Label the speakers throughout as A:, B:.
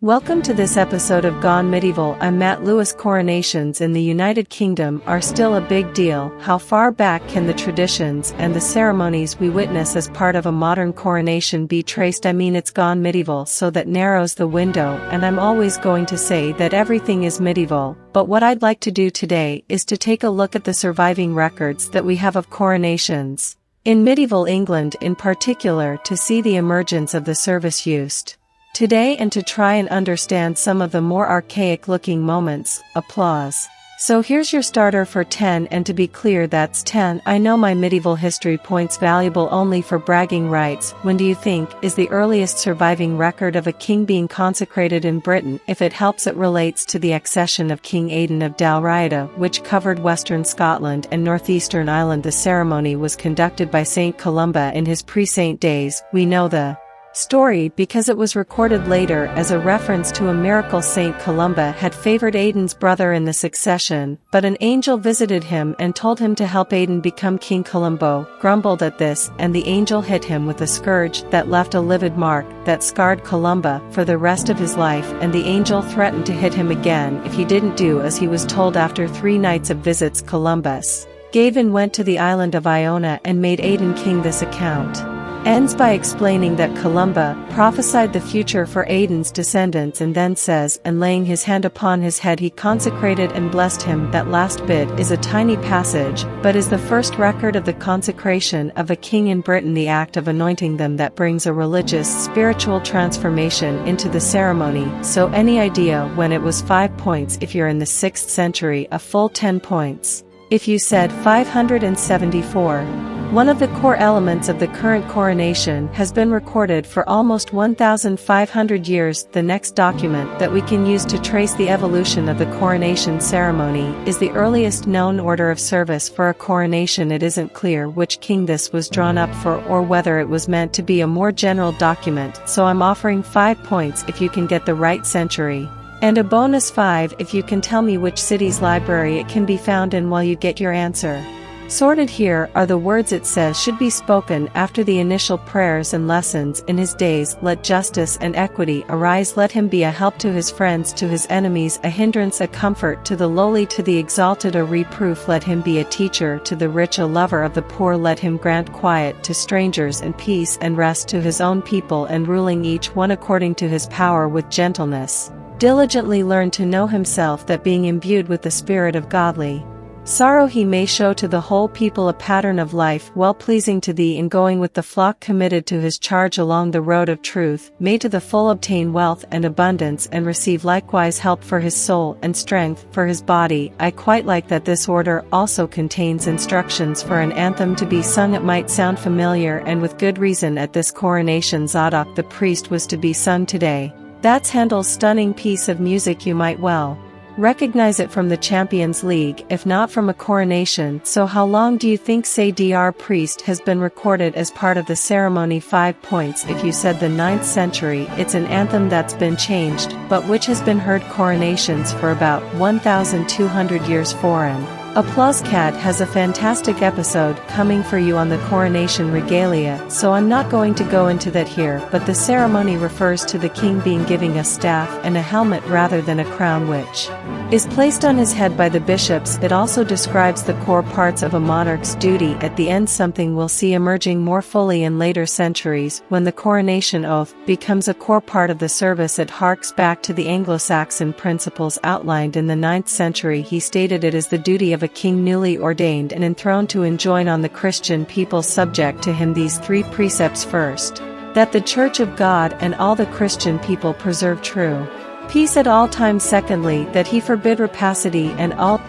A: Welcome to this episode of Gone Medieval. I'm Matt Lewis. Coronations in the United Kingdom are still a big deal. How far back can the traditions and the ceremonies we witness as part of a modern coronation be traced? I mean, it's gone medieval, so that narrows the window, and I'm always going to say that everything is medieval, but what I'd like to do today is to take a look at the surviving records that we have of coronations in medieval England in particular, to see the emergence of the service used today and to try and understand some of the more archaic-looking moments. Applause. So here's your starter for 10, and to be clear, that's 10. I know my medieval history points valuable only for bragging rights. When do you think is the earliest surviving record of a king being consecrated in Britain? If it helps, it relates to the accession of King Aidan of Dalriada, which covered western Scotland and northeastern Ireland. The ceremony was conducted by Saint Columba in his pre-saint days. We know the story because it was recorded later as a reference to a miracle. Saint Columba had favored Aidan's brother in the succession, but an angel visited him and told him to help Aidan become king. Columba grumbled at this, and the angel hit him with a scourge that left a livid mark that scarred Columba for the rest of his life, and the angel threatened to hit him again if he didn't do as he was told. After 3 nights of visits, Columbus gave and went to the island of Iona and made Aidan king. This account ends by explaining that Columba prophesied the future for Aidan's descendants, and then says, and laying his hand upon his head he consecrated and blessed him. That last bit is a tiny passage, but is the first record of the consecration of a king in Britain, the act of anointing them that brings a religious, spiritual transformation into the ceremony. So any idea when it was? 5 points if you're in the 6th century, a full 10 points if you said 574. One of the core elements of the current coronation has been recorded for almost 1,500 years. The next document that we can use to trace the evolution of the coronation ceremony is the earliest known order of service for a coronation. It isn't clear which king this was drawn up for or whether it was meant to be a more general document, so I'm offering 5 points if you can get the right century, and a bonus 5 if you can tell me which city's library it can be found in while you get your answer. Sorted here are the words it says should be spoken after the initial prayers and lessons. In his days let justice and equity arise, let him be a help to his friends, to his enemies a hindrance, a comfort to the lowly, to the exalted a reproof. Let him be a teacher to the rich, a lover of the poor. Let him grant quiet to strangers and peace and rest to his own people, and ruling each one according to his power with gentleness, diligently learn to know himself, that being imbued with the spirit of godly sorrow he may show to the whole people a pattern of life well pleasing to thee, in going with the flock committed to his charge along the road of truth, may to the full obtain wealth and abundance, and receive likewise help for his soul and strength for his body. I quite like that this order also contains instructions for an anthem to be sung. It might sound familiar, and with good reason. At this coronation, Zadok the priest was to be sung today. That's Handel's stunning piece of music. You might well recognize it from the Champions League, if not from a coronation. So how long do you think say Dr. Priest has been recorded as part of the ceremony? 5 points if you said the 9th century. It's an anthem that's been changed, but which has been heard coronations for about 1,200 years. Foreign applause. Cat has a fantastic episode coming for you on the coronation regalia, so I'm not going to go into that here, but the ceremony refers to the king being giving a staff and a helmet rather than a crown, which is placed on his head by the bishops. It also describes the core parts of a monarch's duty at the end, something we'll see emerging more fully in later centuries. When the coronation oath becomes a core part of the service, it harks back to the Anglo-Saxon principles outlined in the 9th century. He stated it is the duty of a king newly ordained and enthroned to enjoin on the Christian people subject to him these 3 precepts. First, that the Church of God and all the Christian people preserve true peace at all times. Secondly, that he forbid rapacity and all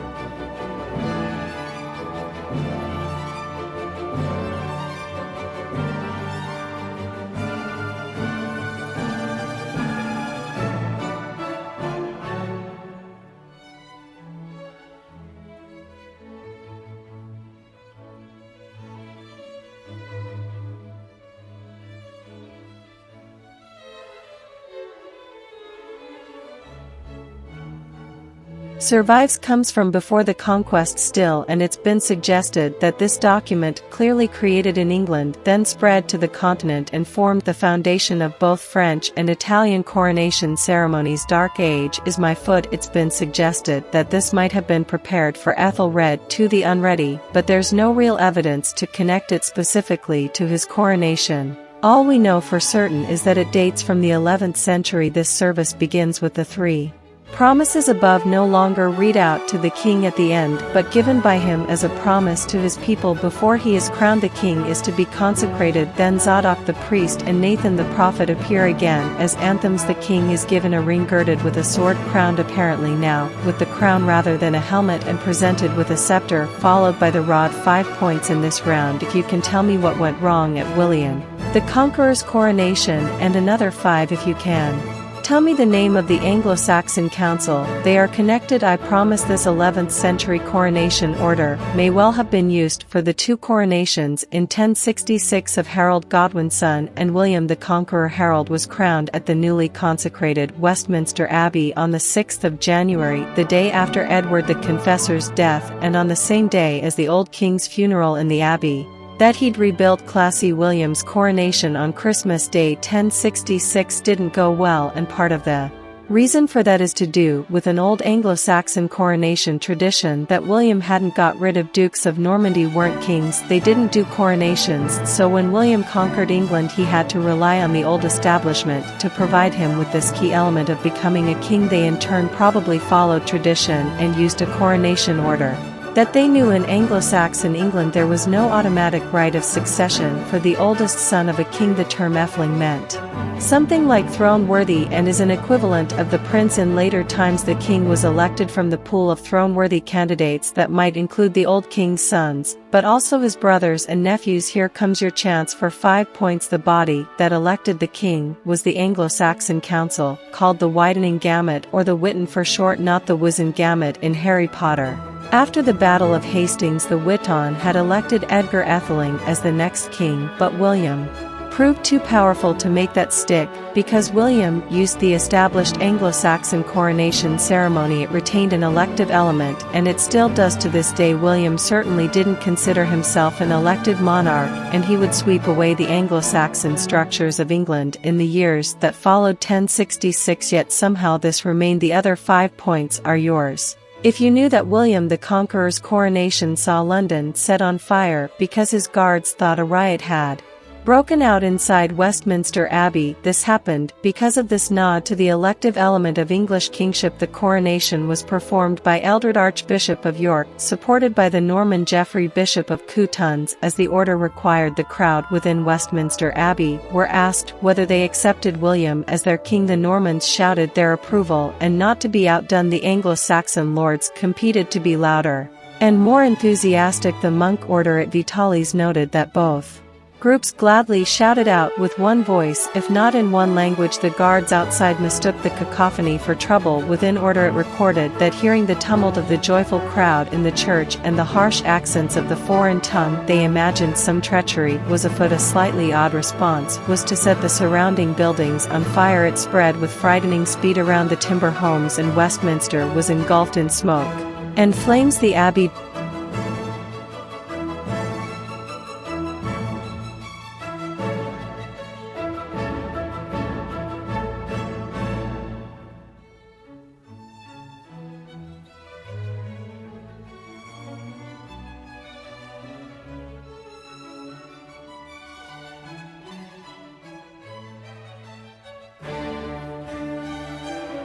A: survives comes from before the conquest still, and it's been suggested that this document, clearly created in England, then spread to the continent and formed the foundation of both French and Italian coronation ceremonies. Dark Age is my foot. It's been suggested that this might have been prepared for Ethelred II the Unready, but there's no real evidence to connect it specifically to his coronation. All we know for certain is that it dates from the 11th century. This service begins with the three promises above no longer read out to the king at the end, but given by him as a promise to his people before he is crowned. The king is to be consecrated, then Zadok the priest and Nathan the prophet appear again as anthems. The king is given a ring girded with a sword, crowned apparently now with the crown rather than a helmet, and presented with a scepter, followed by the rod. 5 points in this round if you can tell me what went wrong at William the Conqueror's coronation, and another 5 if you can tell me the name of the Anglo-Saxon council. They are connected. I promise. This 11th century coronation order may well have been used for the two coronations in 1066 of Harold Godwin's son and William the Conqueror. Harold was crowned at the newly consecrated Westminster Abbey on the 6th of January, the day after Edward the Confessor's death, and on the same day as the old king's funeral in the abbey. That he'd rebuilt classy William's coronation on Christmas Day 1066 didn't go well, and part of the reason for that is to do with an old Anglo-Saxon coronation tradition that William hadn't got rid of. Dukes of Normandy weren't kings, they didn't do coronations, so when William conquered England he had to rely on the old establishment to provide him with this key element of becoming a king. They in turn probably followed tradition and used a coronation order that they knew. In Anglo-Saxon England there was no automatic right of succession for the oldest son of a king. The term Effling meant something like throne-worthy and is an equivalent of the prince. In later times the king was elected from the pool of throne-worthy candidates that might include the old king's sons, but also his brothers and nephews. Here comes your chance for 5 points. The body that elected the king was the Anglo-Saxon council, called the Widening Gamut or the Witan for short, not the Wizen Gamut in Harry Potter. After the Battle of Hastings the Witan had elected Edgar Atheling as the next king, but William proved too powerful to make that stick. Because William used the established Anglo-Saxon coronation ceremony, it retained an elective element, and it still does to this day. William certainly didn't consider himself an elected monarch, and he would sweep away the Anglo-Saxon structures of England in the years that followed 1066, yet somehow this remained. The other 5 points are yours if you knew that William the Conqueror's coronation saw London set on fire because his guards thought a riot had broken out inside Westminster Abbey. This happened because of this nod to the elective element of English kingship. The coronation was performed by Eldred, Archbishop of York, supported by the Norman Geoffrey, Bishop of Coutances. As the order required, the crowd within Westminster Abbey were asked whether they accepted William as their king. The Normans shouted their approval, and not to be outdone, the Anglo-Saxon lords competed to be louder and more enthusiastic. The monk order at Vitalis noted that both groups gladly shouted out with one voice, if not in one language. The guards outside mistook the cacophony for trouble within. Order it recorded that hearing the tumult of the joyful crowd in the church and the harsh accents of the foreign tongue, they imagined some treachery was afoot. A slightly odd response was to set the surrounding buildings on fire. It spread with frightening speed around the timber homes, and Westminster was engulfed in smoke and flames. The abbey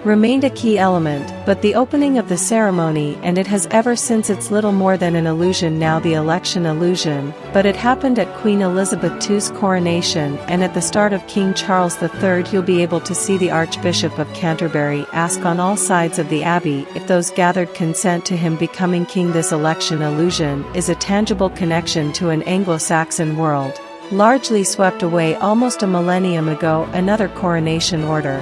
A: remained a key element, but the opening of the ceremony, and it has ever since. It's little more than an illusion now, the election illusion, but it happened at Queen Elizabeth II's coronation, and at the start of King Charles III. You'll be able to see the Archbishop of Canterbury ask on all sides of the abbey if those gathered consent to him becoming king. This election illusion is a tangible connection to an Anglo-Saxon world largely swept away almost a millennium ago. Another coronation order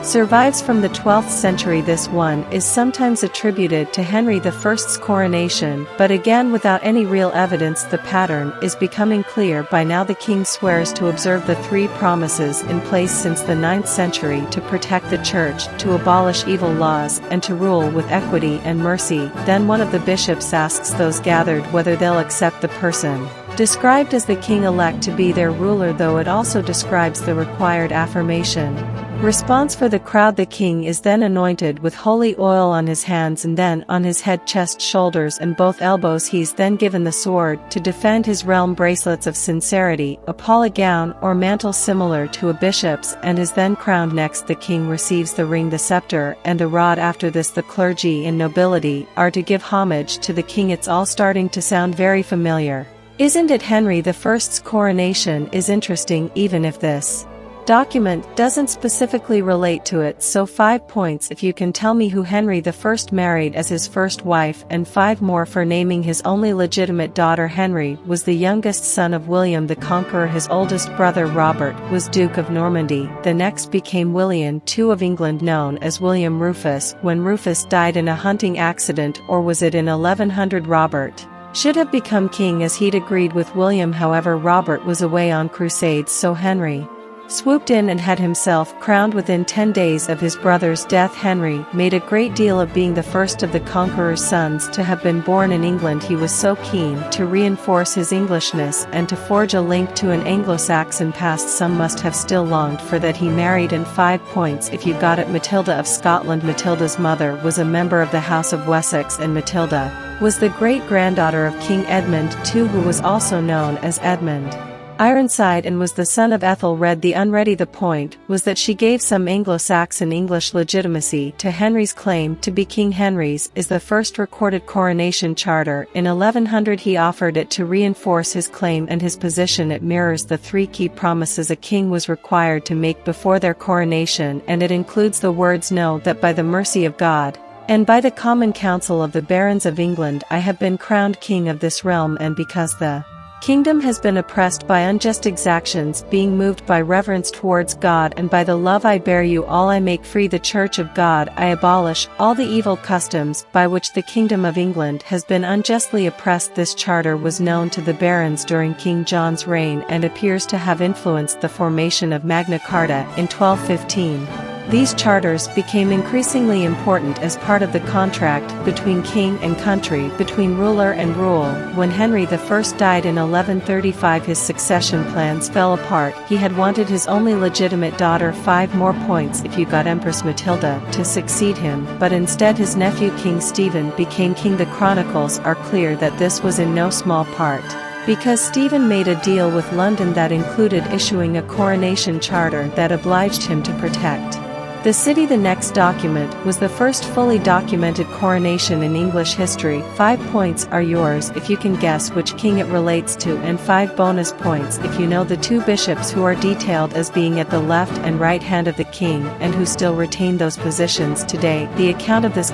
A: survives from the 12th century. This one is sometimes attributed to Henry I's coronation, but again without any real evidence. The pattern is becoming clear by now. The king swears to observe the three promises in place since the 9th century to protect the church, to abolish evil laws, and to rule with equity and mercy. Then one of the bishops asks those gathered whether they'll accept the person described as the king-elect to be their ruler, though it also describes the required affirmation. Response for the crowd: the king is then anointed with holy oil on his hands and then on his head, chest, shoulders and both elbows. He's then given the sword to defend his realm, bracelets of sincerity, a palla gown or mantle similar to a bishop's, and is then crowned. Next the king receives the ring, the scepter and the rod. After this the clergy and nobility are to give homage to the king. It's all starting to sound very familiar, isn't it? Henry I's coronation is interesting even if this document doesn't specifically relate to it. So 5 points if you can tell me who Henry I married as his first wife, and 5 more for naming his only legitimate daughter. Henry was the youngest son of William the Conqueror. His oldest brother Robert was Duke of Normandy. The next became William II of England, known as William Rufus, when Rufus died in a hunting accident, or was it in 1100? Robert should have become king as he'd agreed with William. However, Robert was away on crusades, so Henry swooped in and had himself crowned within 10 days of his brother's death. Henry made a great deal of being the first of the conqueror's sons to have been born in England. He was so keen to reinforce his Englishness and to forge a link to an Anglo-Saxon past some must have still longed for that he married. And 5 points if you got it. Matilda of Scotland. Matilda's mother was a member of the House of Wessex, and Matilda was the great-granddaughter of King Edmund II, who was also known as Edmund Ironside, and was the son of Ethelred the Unready. The point was that she gave some Anglo-Saxon English legitimacy to Henry's claim to be king. Henry's is the first recorded coronation charter. In 1100 he offered it to reinforce his claim and his position. It mirrors the 3 key promises a king was required to make before their coronation, and it includes the words, "Know that by the mercy of God, and by the common counsel of the barons of England, I have been crowned king of this realm, and because the kingdom has been oppressed by unjust exactions, being moved by reverence towards God, and by the love I bear you all, I make free the Church of God, I abolish all the evil customs by which the kingdom of England has been unjustly oppressed." This charter was known to the barons during King John's reign and appears to have influenced the formation of Magna Carta in 1215. These charters became increasingly important as part of the contract between king and country, between ruler and rule. When Henry I died in 1135 his succession plans fell apart. He had wanted his only legitimate daughter. 5 more points if you got Empress Matilda to succeed him, but instead his nephew King Stephen became king. The chronicles are clear that this was in no small part because Stephen made a deal with London that included issuing a coronation charter that obliged him to protect the city. The next document was the first fully documented coronation in English history. 5 points are yours if you can guess which king it relates to, and 5 bonus points if you know the 2 bishops who are detailed as being at the left and right hand of the king and who still retain those positions today. The account of this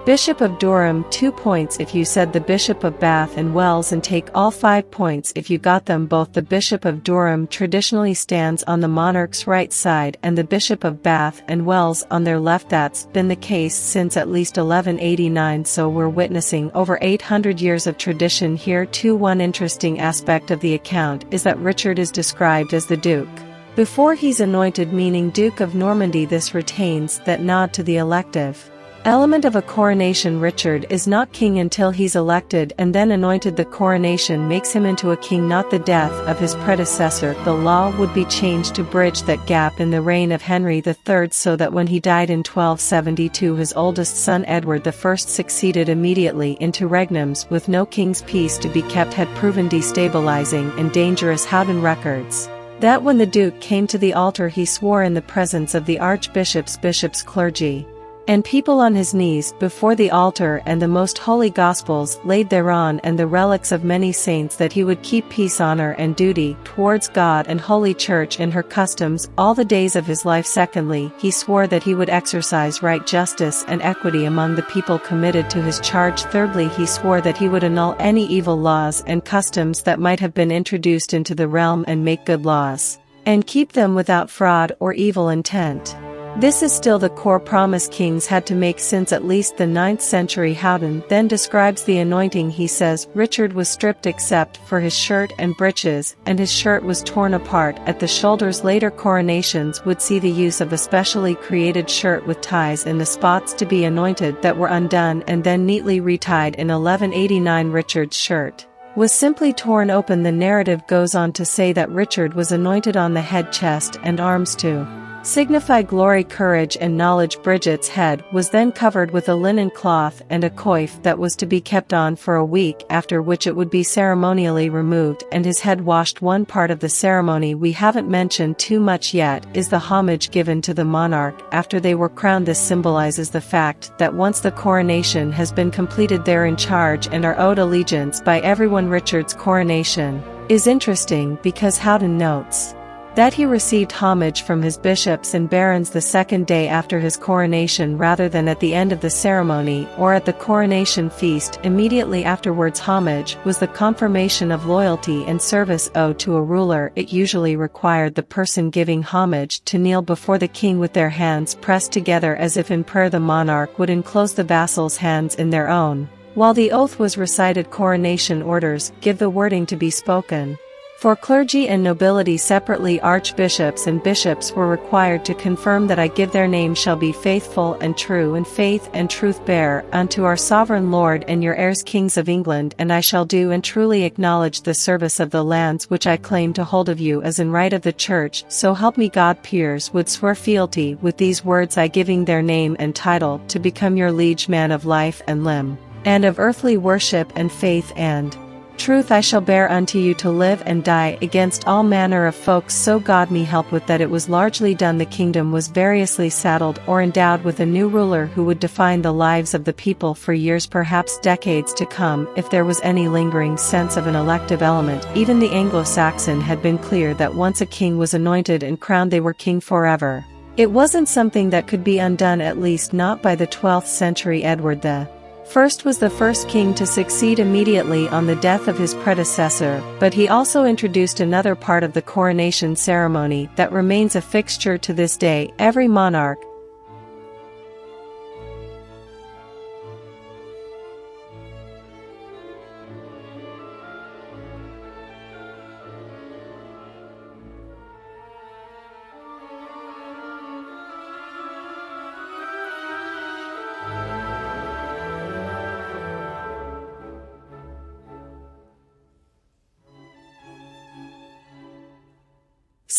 A: Bishop of Durham. 2 points if you said the Bishop of Bath and Wells, and take all 5 points if you got them both. The Bishop of Durham traditionally stands on the monarch's right side and the Bishop of Bath and Wells on their left. That's been the case since at least 1189, so we're witnessing over 800 years of tradition here too. One interesting aspect of the account is that Richard is described as the Duke before he's anointed, meaning Duke of Normandy. This retains that nod to the elective element of a coronation. Richard is not king until he's elected and then anointed. The coronation makes him into a king, not the death of his predecessor. The law would be changed to bridge that gap in the reign of Henry III, so that when he died in 1272 his oldest son Edward I succeeded immediately into regnums with no king's peace to be kept had proven destabilizing and dangerous. Howden records that when the Duke came to the altar he swore in the presence of the archbishops, bishops, clergy, and people on his knees before the altar and the most holy Gospels laid thereon and the relics of many saints, that he would keep peace, honor and duty towards God and Holy Church in her customs all the days of his life. Secondly, he swore that he would exercise right justice and equity among the people committed to his charge. Thirdly, he swore that he would annul any evil laws and customs that might have been introduced into the realm and make good laws, and keep them without fraud or evil intent. This is still the core promise kings had to make since at least the 9th century. Howden then describes the anointing. He says, Richard was stripped except for his shirt and breeches, and his shirt was torn apart at the shoulders. Later coronations would see the use of a specially created shirt with ties in the spots to be anointed that were undone and then neatly retied. In 1189 Richard's shirt was simply torn open. The narrative goes on to say that Richard was anointed on the head, chest and arms to signify glory, courage and knowledge. Bridget's head was then covered with a linen cloth and a coif that was to be kept on for a week, after which it would be ceremonially removed and his head washed. One part of the ceremony we haven't mentioned too much yet is the homage given to the monarch after they were crowned. This symbolizes the fact that once the coronation has been completed, they're in charge and are owed allegiance by everyone. Richard's coronation is interesting because Howden notes that he received homage from his bishops and barons the second day after his coronation rather than at the end of the ceremony or at the coronation feast. Immediately afterwards, homage was the confirmation of loyalty and service owed to a ruler. It usually required the person giving homage to kneel before the king with their hands pressed together as if in prayer. The monarch would enclose the vassals' hands in their own. While the oath was recited, coronation orders give the wording to be spoken. For clergy and nobility separately, archbishops and bishops were required to confirm that I give their name shall be faithful and true in faith and truth bear unto our sovereign Lord and your heirs kings of England, and I shall do and truly acknowledge the service of the lands which I claim to hold of you as in right of the church, so help me God. Peers would swear fealty with these words, I giving their name and title to become your liege man of life and limb, and of earthly worship and faith and truth I shall bear unto you to live and die against all manner of folks, so God me help. With that it was largely done. The kingdom was variously saddled or endowed with a new ruler who would define the lives of the people for years, perhaps decades to come, if there was any lingering sense of an elective element. Even the Anglo-Saxon had been clear that once a king was anointed and crowned, they were king forever. It wasn't something that could be undone, at least not by the 12th century. Edward the First was the first king to succeed immediately on the death of his predecessor, but he also introduced another part of the coronation ceremony that remains a fixture to this day. Every monarch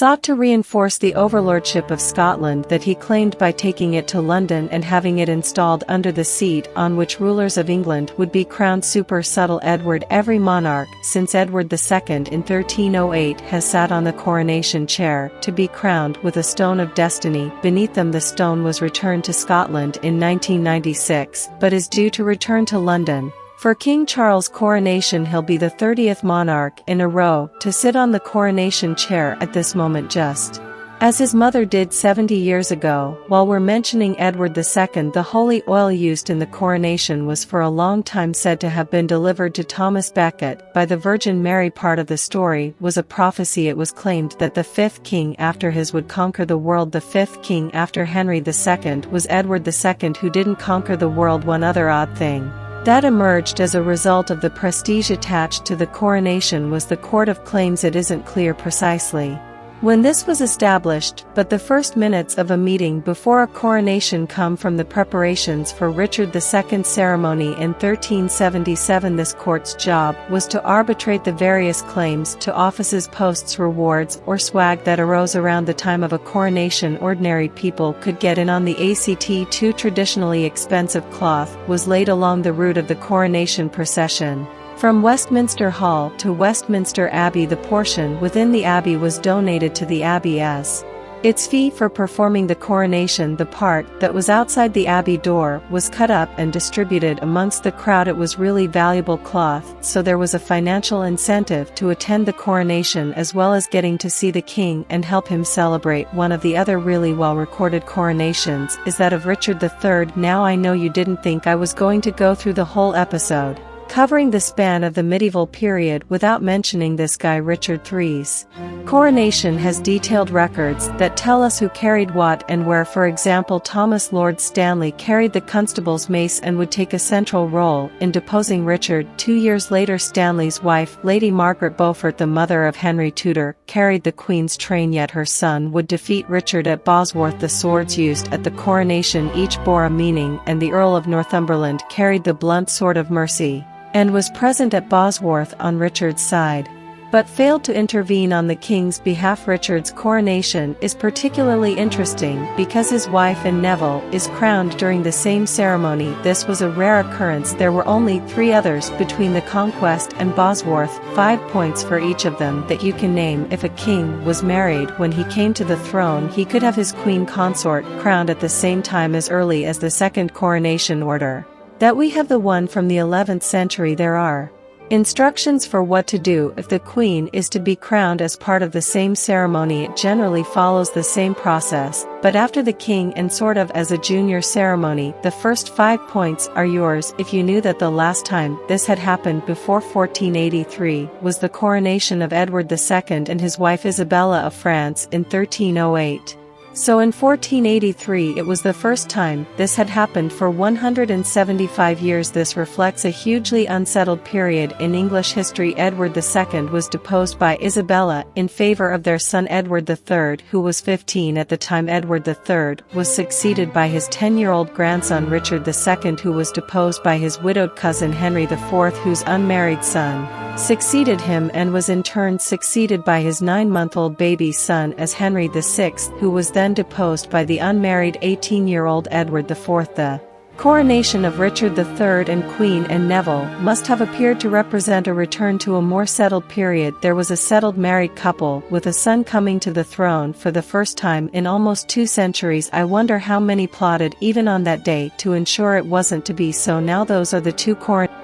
A: sought to reinforce the overlordship of Scotland that he claimed by taking it to London and having it installed under the seat on which rulers of England would be crowned. Super subtle. Edward. Every monarch since Edward II in 1308 has sat on the coronation chair to be crowned with a stone of destiny beneath them. The stone was returned to Scotland in 1996, but is due to return to London. For King Charles' coronation, he'll be the 30th monarch in a row to sit on the coronation chair at this moment, just as his mother did 70 years ago. While we're mentioning Edward II, the holy oil used in the coronation was for a long time said to have been delivered to Thomas Becket by the Virgin Mary. Part of the story was a prophecy. It was claimed that the fifth king after his would conquer the world. The fifth king after Henry II was Edward II, who didn't conquer the world. One other odd thing that emerged as a result of the prestige attached to the coronation was the Court of Claims. It isn't clear precisely when this was established, but the first minutes of a meeting before a coronation come from the preparations for Richard II's ceremony in 1377. This court's job was to arbitrate the various claims to offices, posts, rewards, or swag that arose around the time of a coronation. Ordinary people could get in on the act too. Traditionally expensive cloth was laid along the route of the coronation procession. From Westminster Hall to Westminster Abbey, the portion within the abbey was donated to the abbey as Its fee for performing the coronation, the part that was outside the abbey door, was cut up and distributed amongst the crowd. It was really valuable cloth, so there was a financial incentive to attend the coronation as well as getting to see the king and help him celebrate. One of the other really well-recorded coronations is that of Richard III. Now I know you didn't think I was going to go through the whole episode covering the span of the medieval period without mentioning this guy. Richard III's coronation has detailed records that tell us who carried what and where. For example, Thomas Lord Stanley carried the constable's mace and would take a central role in deposing Richard. 2 years later, Stanley's wife, Lady Margaret Beaufort, the mother of Henry Tudor, carried the Queen's train, yet her son would defeat Richard at Bosworth. The swords used at the coronation each bore a meaning, and the Earl of Northumberland carried the blunt sword of mercy and was present at Bosworth on Richard's side, but failed to intervene on the king's behalf. Richard's coronation is particularly interesting because his wife and Neville is crowned during the same ceremony. This was a rare occurrence. There were only 3 others between the Conquest and Bosworth, 5 points for each of them that you can name. If a king was married when he came to the throne, he could have his queen consort crowned at the same time as early as the Second Coronation Order. That we have the one from the 11th century. There are instructions for what to do if the queen is to be crowned as part of the same ceremony. It generally follows the same process, but after the king and sort of as a junior ceremony. The first 5 points are yours if you knew that the last time this had happened before 1483 was the coronation of Edward II and his wife Isabella of France in 1308. So in 1483 it was the first time this had happened for 175 years. This reflects a hugely unsettled period in English history. Edward II was deposed by Isabella in favor of their son Edward III, who was 15 at the time. Edward III was succeeded by his 10-year-old grandson Richard II, who was deposed by his widowed cousin Henry IV, whose unmarried son succeeded him and was in turn succeeded by his 9-month-old baby son as Henry VI, who was then deposed by the unmarried 18-year-old Edward IV. The coronation of Richard III and Queen and Neville must have appeared to represent a return to a more settled period. There was a settled married couple with a son coming to the throne for the first time in almost 2 centuries. I wonder how many plotted even on that day to ensure it wasn't to be so. Now those are the 2 coronations.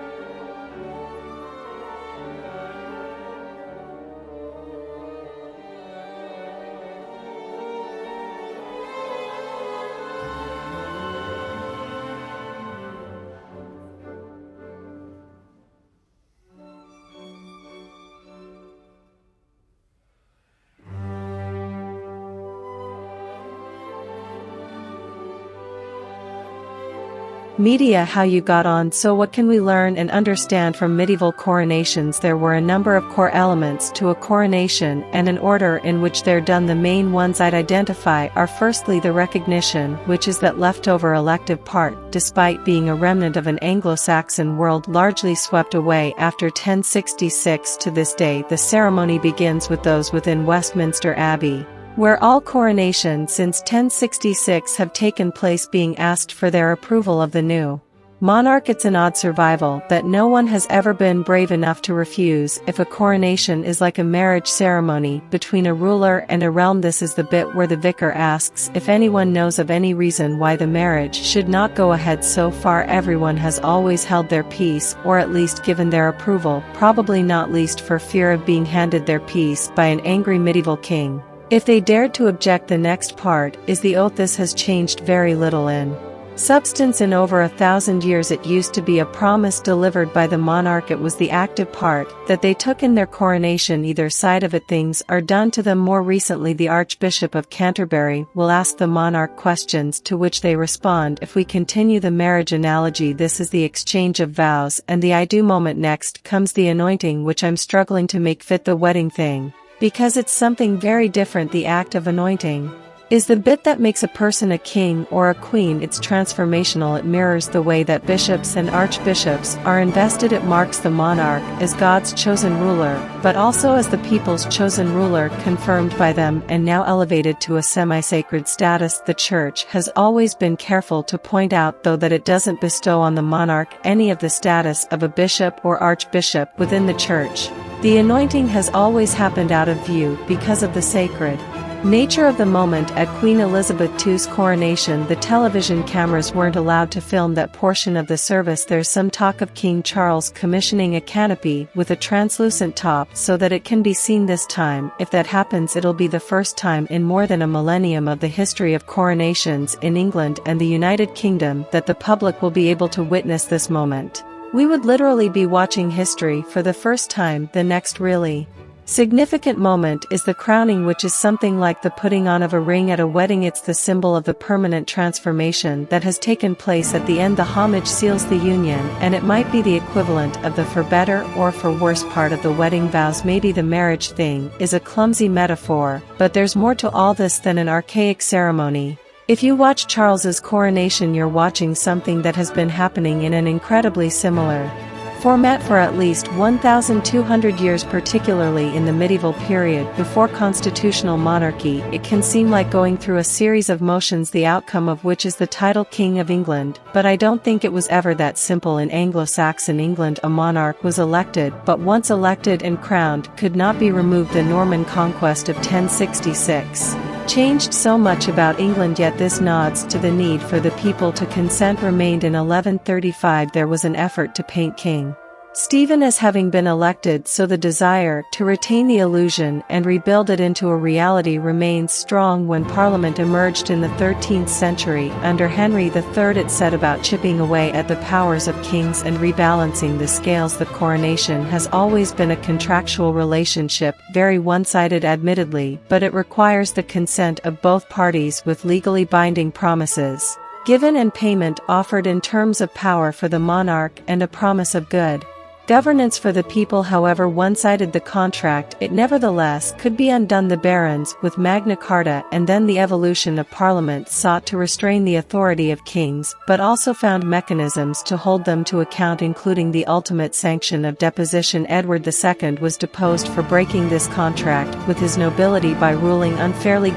A: Media. How you got on. So what can we learn and understand from medieval coronations? There were a number of core elements to a coronation and an order in which they're done. The main ones I'd identify are firstly the recognition, which is that leftover elective part, despite being a remnant of an Anglo-Saxon world largely swept away after 1066. To this day the ceremony begins with those within Westminster Abbey, where all coronations since 1066 have taken place, being asked for their approval of the new monarch. It's an odd survival that no one has ever been brave enough to refuse. If a coronation is like a marriage ceremony between a ruler and a realm, this is the bit where the vicar asks if anyone knows of any reason why the marriage should not go ahead. So far everyone has always held their peace, or at least given their approval, probably not least for fear of being handed their peace by an angry medieval king if they dared to object. The next part is the oath. This has changed very little in substance in over 1,000 years. It used to be a promise delivered by the monarch. It was the active part that they took in their coronation. Either side of it, things are done to them. More recently, the Archbishop of Canterbury will ask the monarch questions to which they respond. If we continue the marriage analogy, this is the exchange of vows and the I do moment. Next comes the anointing, which I'm struggling to make fit the wedding thing, because it's something very different. The act of anointing is the bit that makes a person a king or a queen. It's transformational. It mirrors the way that bishops and archbishops are invested. It marks the monarch as God's chosen ruler, but also as the people's chosen ruler, confirmed by them and now elevated to a semi-sacred status. The Church has always been careful to point out, though, that it doesn't bestow on the monarch any of the status of a bishop or archbishop within the Church. The anointing has always happened out of view because of the sacred Nature of the moment at Queen Elizabeth II's coronation. The television cameras weren't allowed to film that portion of the service. There's some talk of King Charles commissioning a canopy with a translucent top so that it can be seen this time. If that happens, it'll be the first time in more than a millennium of the history of coronations in England and the United Kingdom that the public will be able to witness this moment. We would literally be watching history for the first time. The next really significant moment is the crowning, which is something like the putting on of a ring at a wedding. It's the symbol of the permanent transformation that has taken place at the end. The homage seals the union, and it might be the equivalent of the for better or for worse part of the wedding vows. Maybe the marriage thing is a clumsy metaphor, but there's more to all this than an archaic ceremony. If you watch Charles's coronation, you're watching something that has been happening in an incredibly similar format for at least 1,200 years, particularly in the medieval period before constitutional monarchy. It can seem like going through a series of motions, the outcome of which is the title King of England, but I don't think it was ever that simple. In Anglo-Saxon England, a monarch was elected, but once elected and crowned, could not be removed. The Norman conquest of 1066 changed so much about England, yet this nods to the need for the people to consent remained. In 1135 there was an effort to paint King Stephen as having been elected, so the desire to retain the illusion and rebuild it into a reality remains strong. When Parliament emerged in the 13th century under Henry III, it set about chipping away at the powers of kings and rebalancing the scales. The coronation has always been a contractual relationship, very one-sided admittedly, but it requires the consent of both parties with legally binding promises given and payment offered in terms of power for the monarch and a promise of good governance for the people. However one-sided the contract, it nevertheless could be undone. The barons, with Magna Carta and then the evolution of Parliament, sought to restrain the authority of kings, but also found mechanisms to hold them to account, including the ultimate sanction of deposition. Edward II was deposed for breaking this contract with his nobility by ruling unfairly.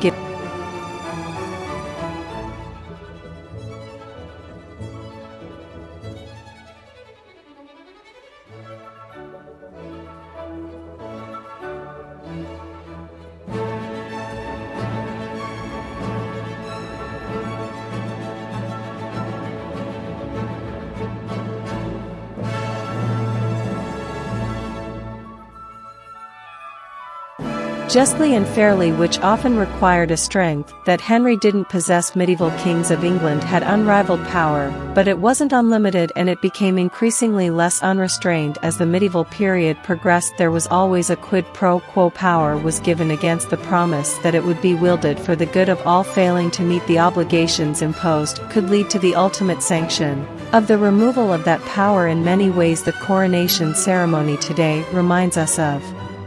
A: Justly and fairly, which often required a strength that Henry didn't possess. Medieval kings of England had unrivaled power, but it wasn't unlimited, and it became increasingly less unrestrained as the medieval period progressed. There was always a quid pro quo. Power was given against the promise that it would be wielded for the good of all. Failing to meet the obligations imposed could lead to the ultimate sanction of the removal of that power. In many ways, the coronation ceremony today reminds us of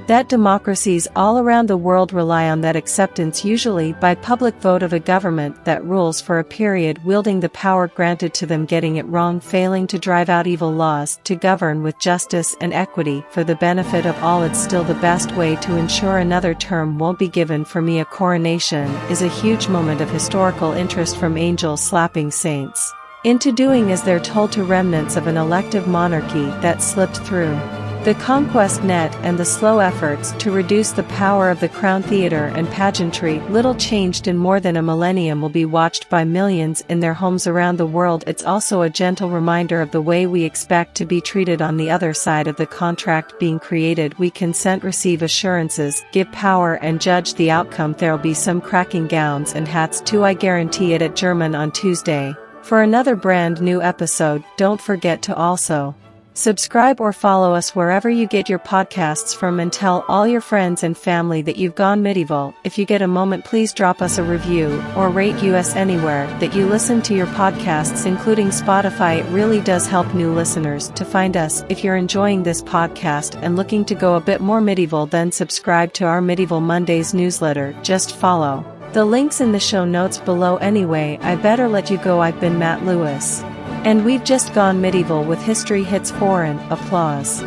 A: that democracies all around the world rely on that acceptance, usually by public vote, of a government that rules for a period, wielding the power granted to them, getting it wrong, failing to drive out evil laws, to govern with justice and equity for the benefit of all. It's still the best way to ensure another term won't be given. For me, a coronation is a huge moment of historical interest, from angels slapping saints into doing as they're told, to remnants of an elective monarchy that slipped through the conquest net, and the slow efforts to reduce the power of the crown. Theater and pageantry, little changed in more than a millennium, will be watched by millions in their homes around the world. It's also a gentle reminder of the way we expect to be treated on the other side of the contract being created. We consent, receive assurances, give power, and judge the outcome. There'll be some cracking gowns and hats too, I guarantee it, at German on Tuesday. For another brand new episode, don't forget to also subscribe or follow us wherever you get your podcasts from, and tell all your friends and family that you've gone medieval. If you get a moment, please drop us a review or rate us anywhere that you listen to your podcasts, including Spotify. It really does help new listeners to find us. If you're enjoying this podcast and looking to go a bit more medieval, then subscribe to our Medieval Mondays newsletter. Just follow the links in the show notes below. Anyway, I better let you go. I've been Matt Lewis, and we've just gone medieval with History Hits Foreign. Applause.